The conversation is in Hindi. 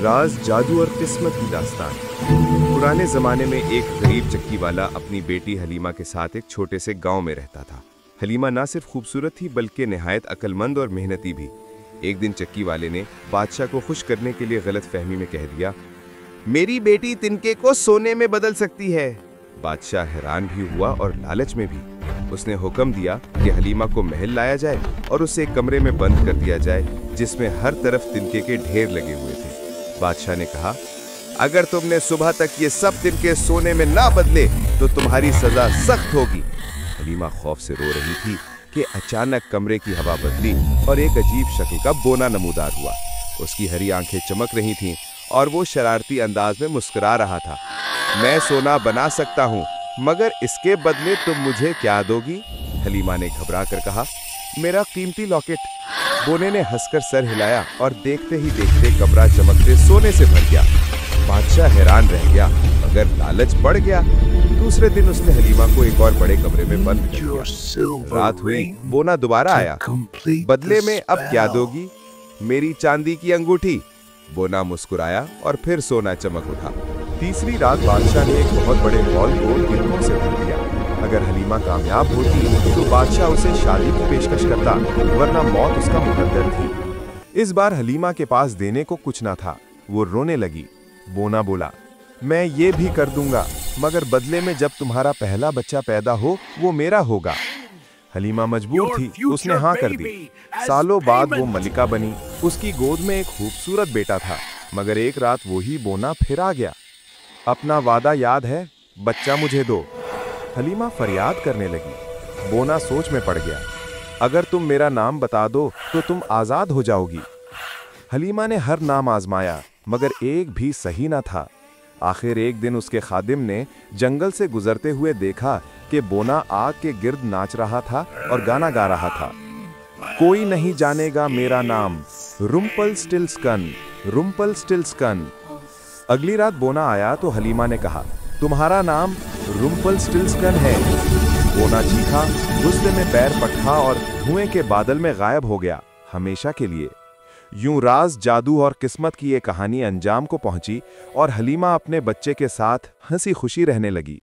राज, जादू और किस्मत की दास्तान। पुराने ज़माने में एक गरीब चक्की वाला अपनी बेटी हलीमा के साथ एक छोटे से गांव में रहता था। हलीमा ना सिर्फ खूबसूरत थी बल्कि निहायत अक्लमंद और मेहनती भी। एक दिन चक्की वाले ने बादशाह को खुश करने के लिए गलत फहमी में कह दिया, मेरी बेटी तिनके को सोने में बदल सकती है। बादशाह हैरान भी हुआ और लालच में भी। उसने हुक्म दिया कि हलीमा को महल लाया जाए और उसे एक कमरे में बंद कर दिया जाए जिसमें हर तरफ तिनके के ढेर लगे हुए थे। बादशाह ने कहा, अगर तुमने सुबह तक ये सब तिनके सोने में ना बदले तो तुम्हारी सजा सख्त होगी। हलीमा खौफ से रो रही थी कि अचानक कमरे की हवा बदली और एक अजीब शक्ल का बोना नमूदार हुआ। उसकी हरी आंखें चमक रही थीं और वो शरारती अंदाज में मुस्कुरा रहा था। मैं सोना बना सकता हूँ, मगर इसके बदले तुम मुझे क्या दोगी? हलीमा ने घबरा कर कहा, मेरा कीमती लॉकेट। बोने ने हंसकर सर हिलाया और देखते ही देखते कमरा चमकते सोने से भर गया। बादशाह हैरान रह गया मगर लालच बढ़ गया। दूसरे दिन उसने हलीमा को एक और बड़े कमरे में बंद कर दिया। रात हुई, बोना दोबारा आया। बदले में अब क्या दोगी? मेरी चांदी की अंगूठी। बोना मुस्कुराया और फिर सोना चमक उठा। तीसरी रात बादशाह ने एक बहुत बड़े हॉल को तिनकों से भर दिया। अगर हलीमा कामयाब होती तो बादशाह उसे शादी की पेशकश करता, वरना मौत उसका मुकद्दर थी। इस बार हलीमा के पास देने को कुछ ना था। वो रोने लगी। बोना बोला, मैं ये भी कर दूंगा, मगर बदले में जब तुम्हारा पहला बच्चा पैदा हो वो मेरा होगा। हलीमा मजबूर थी, उसने हाँ कर दी। सालों बाद वो मलिका बनी। उसकी गोद में एक खूबसूरत बेटा था। मगर एक रात वही बोना फिर आ गया। अपना वादा याद है? बच्चा मुझे दो। हलीमा फरियाद करने लगी। बोना सोच में पड़ गया। अगर तुम मेरा नाम बता दो तो तुम आजाद हो जाओगी। हलीमा ने हर नाम आजमाया मगर एक भी सही ना था। आखिर एक दिन उसके खादिम ने जंगल से गुजरते हुए देखा कि बोना आग के गिर्द नाच रहा था और गाना गा रहा था, कोई नहीं जानेगा मेरा नाम, रुम्पलस्टिल्टस्कन, रुम्पलस्टिल्टस्कन। अगली रात बोना आया तो हलीमा ने कहा, तुम्हारा नाम रुम्पलस्टिल्टस्कन है। बोना चीखा, गुस्से में पैर पटका और धुएं के बादल में गायब हो गया, हमेशा के लिए। यूं राज, जादू और किस्मत की ये कहानी अंजाम को पहुंची और हलीमा अपने बच्चे के साथ हंसी खुशी रहने लगी।